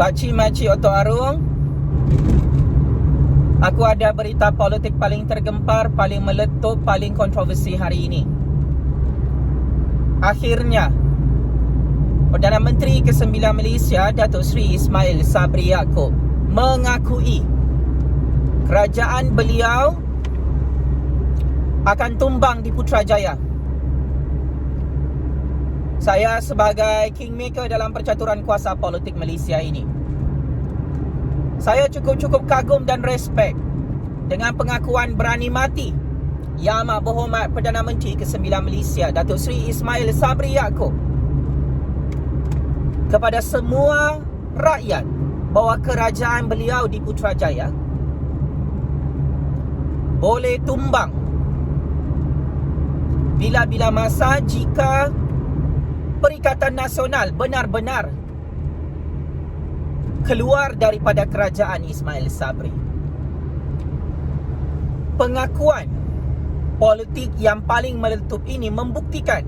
Pakcik Makcik Oto Arung, aku ada berita politik paling tergempar, paling meletup, paling kontroversi hari ini. Akhirnya Perdana Menteri ke-9 Malaysia, Datuk Seri Ismail Sabri Yaakob, mengakui kerajaan beliau akan tumbang di Putrajaya. Saya sebagai kingmaker dalam percaturan kuasa politik Malaysia ini, saya cukup kagum dan respect dengan pengakuan berani mati Yang Amat Berhormat Perdana Menteri ke-9 Malaysia, Datuk Seri Ismail Sabri Yaakob, kepada semua rakyat bahawa kerajaan beliau di Putrajaya boleh tumbang bila-bila masa jika Perikatan Nasional benar-benar keluar daripada kerajaan Ismail Sabri. Pengakuan politik yang paling meletup ini membuktikan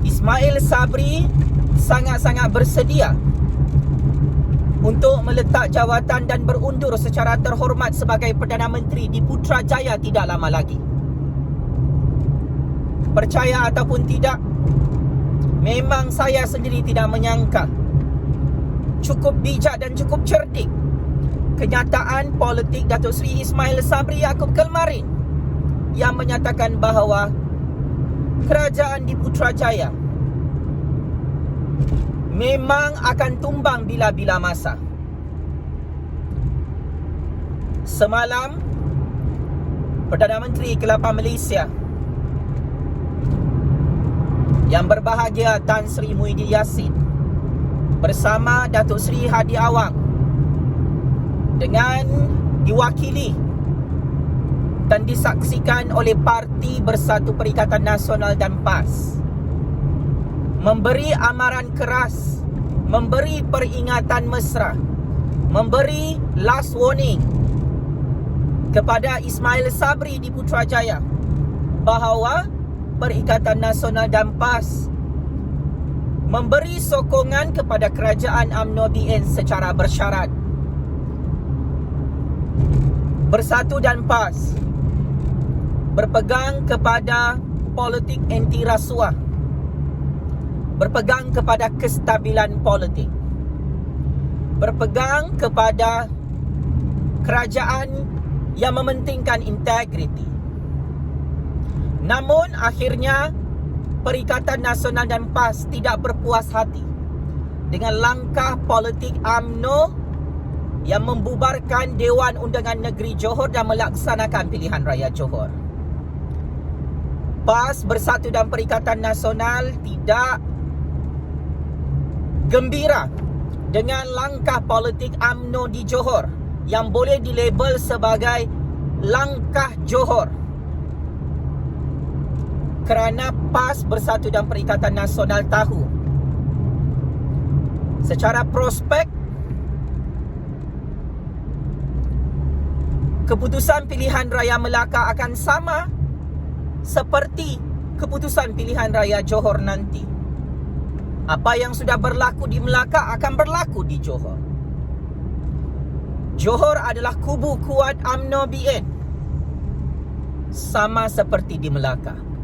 Ismail Sabri sangat-sangat bersedia untuk meletak jawatan dan berundur secara terhormat sebagai Perdana Menteri di Putrajaya tidak lama lagi. Percaya ataupun tidak, memang saya sendiri tidak menyangka cukup bijak dan cukup cerdik kenyataan politik Datuk Seri Ismail Sabri Yaakob kemarin yang menyatakan bahawa kerajaan di Putrajaya memang akan tumbang bila-bila masa. Semalam, Perdana Menteri ke-8 Malaysia yang berbahagia Tan Sri Muhyiddin Yassin bersama Datuk Seri Hadi Awang dengan diwakili dan disaksikan oleh Parti Bersatu Perikatan Nasional dan PAS memberi amaran keras, memberi peringatan mesra, memberi last warning kepada Ismail Sabri di Putrajaya bahawa Perikatan Nasional dan PAS memberi sokongan kepada kerajaan UMNO BN secara bersyarat. Bersatu dan PAS berpegang kepada politik anti rasuah, berpegang kepada kestabilan politik, berpegang kepada kerajaan yang mementingkan integriti. Namun akhirnya Perikatan Nasional dan PAS tidak berpuas hati dengan langkah politik UMNO yang membubarkan Dewan Undangan Negeri Johor dan melaksanakan pilihan raya Johor. PAS Bersatu dan Perikatan Nasional tidak gembira dengan langkah politik UMNO di Johor yang boleh dilabel sebagai langkah Johor, kerana PAS Bersatu dan Perikatan Nasional tahu secara prospek keputusan pilihan raya Melaka akan sama seperti keputusan pilihan raya Johor nanti. Apa yang sudah berlaku di Melaka akan berlaku di Johor. Johor adalah kubu kuat UMNO BN, sama seperti di Melaka.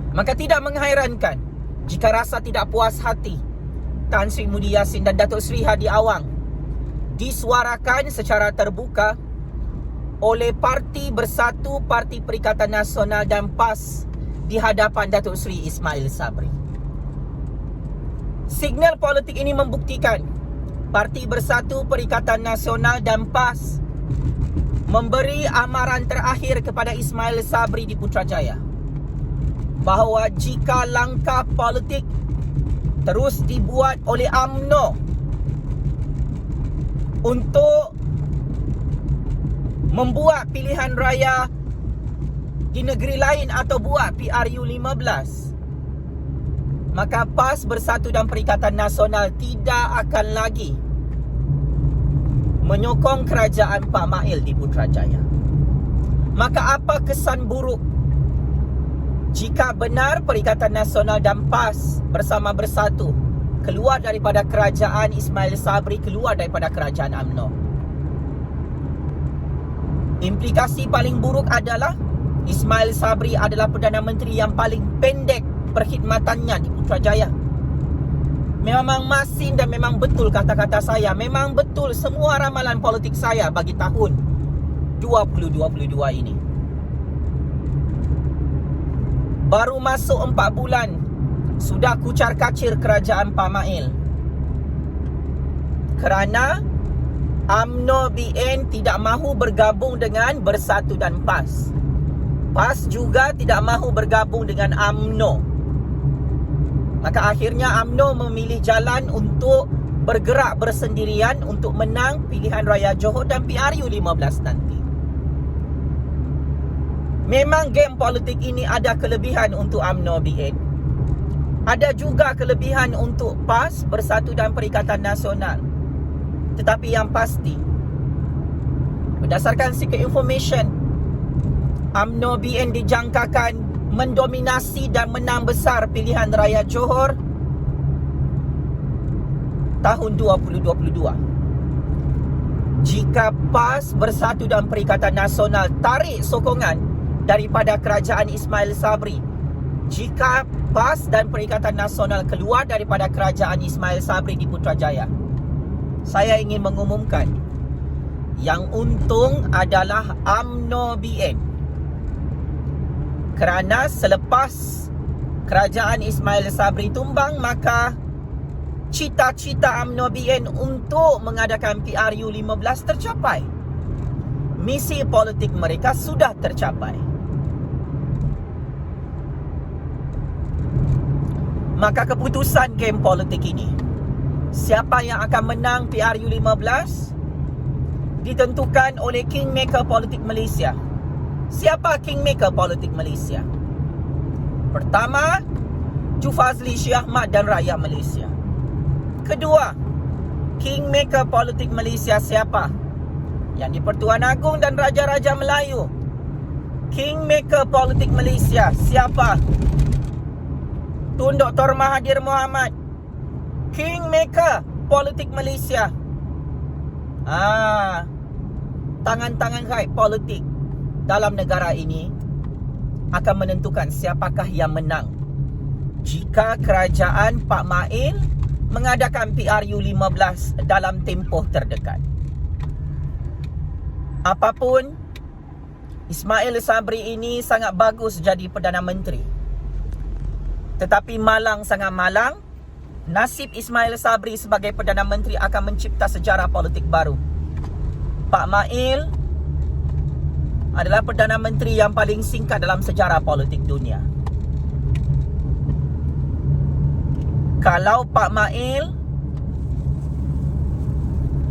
Maka tidak menghairankan jika rasa tidak puas hati Tan Sri Muhyiddin Yassin dan Datuk Seri Hadi Awang disuarakan secara terbuka oleh Parti Bersatu, Parti Perikatan Nasional dan PAS di hadapan Datuk Seri Ismail Sabri. Signal politik ini membuktikan Parti Bersatu, Perikatan Nasional dan PAS memberi amaran terakhir kepada Ismail Sabri di Putrajaya bahawa jika langkah politik terus dibuat oleh UMNO untuk membuat pilihan raya di negeri lain atau buat PRU 15, maka PAS Bersatu dan Perikatan Nasional tidak akan lagi menyokong kerajaan Pak Mail di Putrajaya. Maka apa kesan buruk jika benar Perikatan Nasional dan PAS bersama bersatu keluar daripada kerajaan Ismail Sabri, keluar daripada kerajaan UMNO. Implikasi paling buruk adalah Ismail Sabri adalah Perdana Menteri yang paling pendek perkhidmatannya di Putrajaya. Memang masin dan memang betul kata-kata saya. Memang betul semua ramalan politik saya bagi tahun 2022 ini. Baru masuk 4 bulan sudah kucar-kacir kerajaan Pak Mail. Kerana UMNO BN tidak mahu bergabung dengan Bersatu dan PAS. PAS juga tidak mahu bergabung dengan UMNO. Maka akhirnya UMNO memilih jalan untuk bergerak bersendirian untuk menang pilihan raya Johor dan PRU 15 nanti. Memang game politik ini ada kelebihan untuk UMNO BN. Ada juga kelebihan untuk PAS, Bersatu dan Perikatan Nasional. Tetapi yang pasti, berdasarkan secret information, UMNO BN dijangkakan mendominasi dan menang besar pilihan raya Johor tahun 2022. Jika PAS, Bersatu dan Perikatan Nasional tarik sokongan daripada kerajaan Ismail Sabri, jika PAS dan Perikatan Nasional keluar daripada kerajaan Ismail Sabri di Putrajaya, saya ingin mengumumkan yang untung adalah UMNO BN. Kerana selepas kerajaan Ismail Sabri tumbang, maka cita-cita UMNO BN untuk mengadakan PRU 15 tercapai. Misi politik mereka sudah tercapai. Maka keputusan game politik ini, siapa yang akan menang PRU 15 ditentukan oleh Kingmaker politik Malaysia. Siapa Kingmaker politik Malaysia? Pertama, Jufazli Syah Ahmad dan rakyat Malaysia. Kedua, Kingmaker politik Malaysia siapa? Yang di-Pertuan Agong dan Raja-Raja Melayu. Kingmaker politik Malaysia siapa? Tun Dr. Mahathir Mohamad. Kingmaker politik Malaysia. Tangan-tangan kait politik dalam negara ini akan menentukan siapakah yang menang jika kerajaan Pak Mail mengadakan PRU 15 dalam tempoh terdekat. Apapun, Ismail Sabri ini sangat bagus jadi Perdana Menteri. Tetapi malang sangat malang, nasib Ismail Sabri sebagai Perdana Menteri akan mencipta sejarah politik baru. Pak Mail adalah Perdana Menteri yang paling singkat dalam sejarah politik dunia. Kalau Pak Mail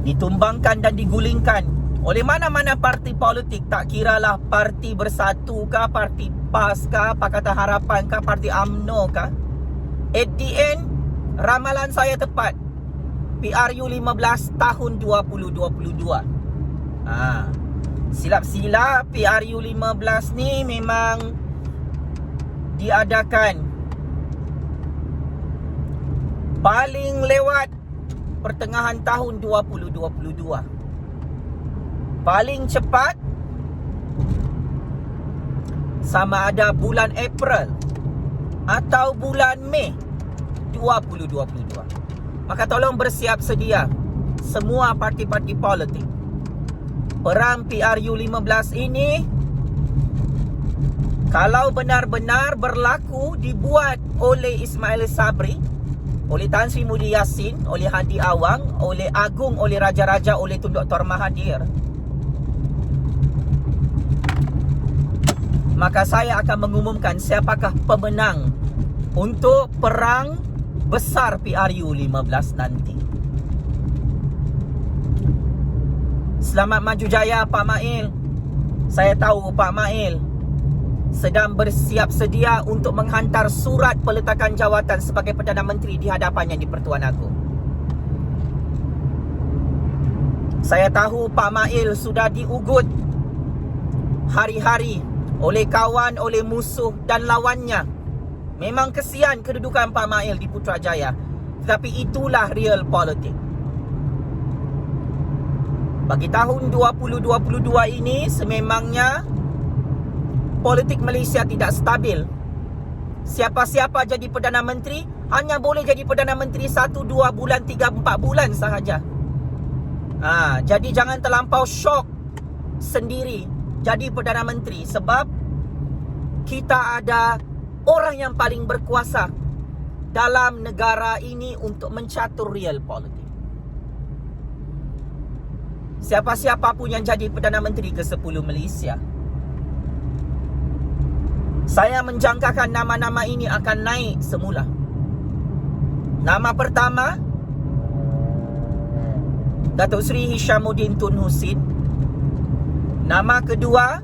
ditumbangkan dan digulingkan oleh mana-mana parti politik, tak kiralah parti Bersatu kah, parti PAS kah, Pakatan Harapan kah, parti UMNO kah, at the end, ramalan saya tepat. PRU 15 tahun 2022. Silap-silap PRU 15 ni memang diadakan paling lewat pertengahan tahun 2022. Paling cepat sama ada bulan April atau bulan Mei 2022. Maka tolong bersiap sedia semua parti-parti politik. Perang PRU 15 ini kalau benar-benar berlaku dibuat oleh Ismail Sabri, oleh Tan Sri Muhyiddin Yassin, oleh Hadi Awang, oleh Agong, oleh Raja-Raja, oleh Tun Dr. Mahathir, maka saya akan mengumumkan siapakah pemenang untuk perang besar PRU 15 nanti. Selamat maju jaya Pak Mail. Saya tahu Pak Mail sedang bersiap sedia untuk menghantar surat peletakan jawatan sebagai Perdana Menteri di hadapannya di Pertuan Agong. Saya tahu Pak Mail sudah diugut hari-hari oleh kawan, oleh musuh dan lawannya. Memang kesian kedudukan Pak Mail di Putrajaya. Tetapi itulah real politik. Bagi tahun 2022 ini, sememangnya politik Malaysia tidak stabil. Siapa-siapa jadi Perdana Menteri hanya boleh jadi Perdana Menteri 1, 2 bulan, 3, 4 bulan sahaja. Jadi jangan terlampau syok sendiri jadi Perdana Menteri, sebab kita ada orang yang paling berkuasa dalam negara ini untuk mencatur real politik. Siapa-siapa pun yang jadi Perdana Menteri ke-10 Malaysia, saya menjangkakan nama-nama ini akan naik semula. Nama pertama, Datuk Seri Hishamuddin Tun Husin. Nama kedua,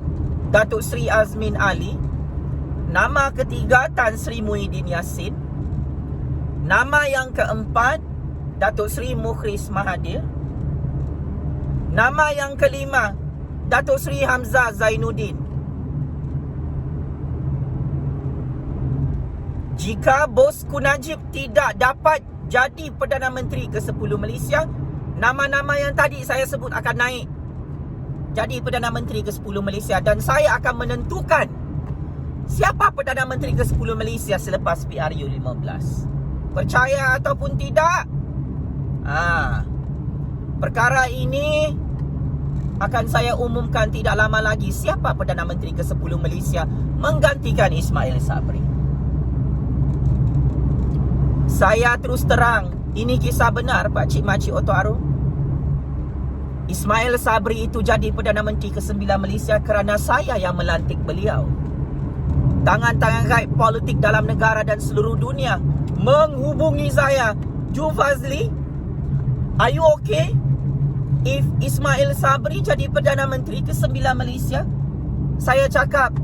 Datuk Seri Azmin Ali. Nama ketiga, Tan Sri Muhyiddin Yassin. Nama yang keempat, Datuk Seri Mukhris Mahathir. Nama yang kelima, Datuk Seri Hamzah Zainuddin. Jika Bosku Najib tidak dapat jadi Perdana Menteri ke-10 Malaysia, nama-nama yang tadi saya sebut akan naik jadi Perdana Menteri ke-10 Malaysia. Dan saya akan menentukan siapa Perdana Menteri ke-10 Malaysia selepas PRU 15. Percaya ataupun tidak, perkara ini akan saya umumkan tidak lama lagi siapa Perdana Menteri ke-10 Malaysia menggantikan Ismail Sabri. Saya terus terang, ini kisah benar Pak Cik Makcik Oto Arum. Ismail Sabri itu jadi Perdana Menteri ke-9 Malaysia kerana saya yang melantik beliau. Tangan-tangan gaib politik dalam negara dan seluruh dunia menghubungi saya. Ju Fazli, are you okay if Ismail Sabri jadi Perdana Menteri ke-9 Malaysia? Saya cakap,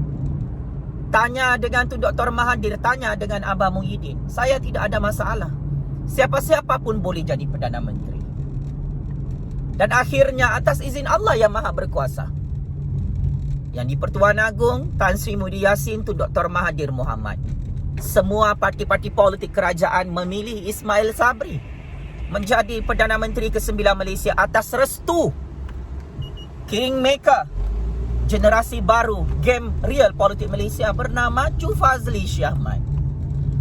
tanya dengan Tun Dr. Mahathir, tanya dengan Abah Muhyiddin. Saya tidak ada masalah. Siapa-siapa pun boleh jadi Perdana Menteri. Dan akhirnya atas izin Allah yang Maha Berkuasa, yang di Pertuan Agong, Tan Sri Muhyiddin Yassin, Tun Dr. Mahathir Mohamad, semua parti-parti politik kerajaan memilih Ismail Sabri menjadi Perdana Menteri ke-9 Malaysia atas restu Kingmaker generasi baru game real politik Malaysia bernama Ju Fazli Syahmat.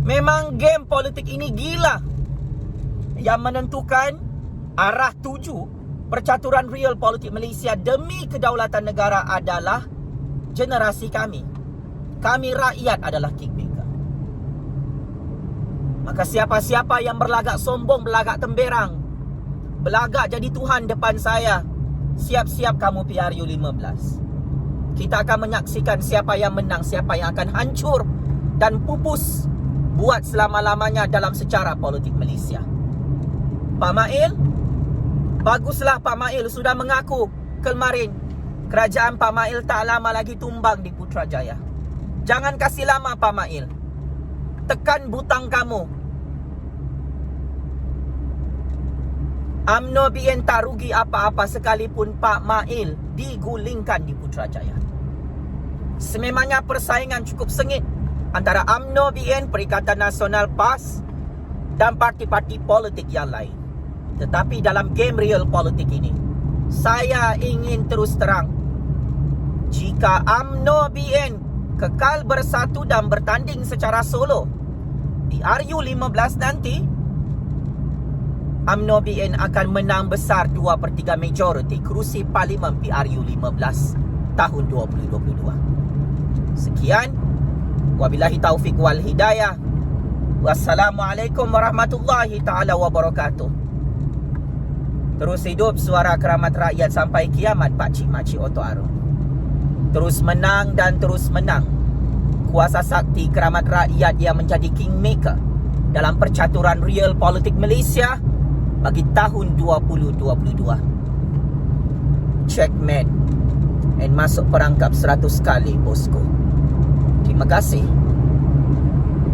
Memang game politik ini gila. Yang menentukan arah tuju percaturan real politik Malaysia demi kedaulatan negara adalah generasi kami. Kami rakyat adalah kingmaker. Maka siapa-siapa yang berlagak sombong, berlagak temberang, berlagak jadi Tuhan depan saya, siap-siap kamu PRU 15. Kita akan menyaksikan siapa yang menang, siapa yang akan hancur dan pupus buat selama-lamanya dalam sejarah politik Malaysia. Pak Mail, baguslah Pak Mail sudah mengaku kemarin kerajaan Pak Mail tak lama lagi tumbang di Putrajaya. Jangan kasih lama Pak Mail. Tekan butang kamu. UMNO BN tak rugi apa-apa sekalipun Pak Mail digulingkan di Putrajaya. Sememangnya persaingan cukup sengit antara UMNO BN, Perikatan Nasional PAS dan parti-parti politik yang lain. Tetapi dalam game real politik ini, saya ingin terus terang, jika UMNO BN kekal bersatu dan bertanding secara solo di RU 15 nanti, UMNO BN akan menang besar 2/3 majoriti kerusi Parlimen PRU 15 tahun 2022. Sekian, wabillahi taufiq wal hidayah. Wassalamualaikum warahmatullahi ta'ala wabarakatuh. Terus hidup suara keramat rakyat sampai kiamat Pak Cik Makcik Oto Arum. Terus menang dan terus menang. Kuasa sakti keramat rakyat yang menjadi kingmaker dalam percaturan real politik Malaysia bagi tahun 2022. Checkmate and masuk perangkap 100 kali bosku. Terima kasih.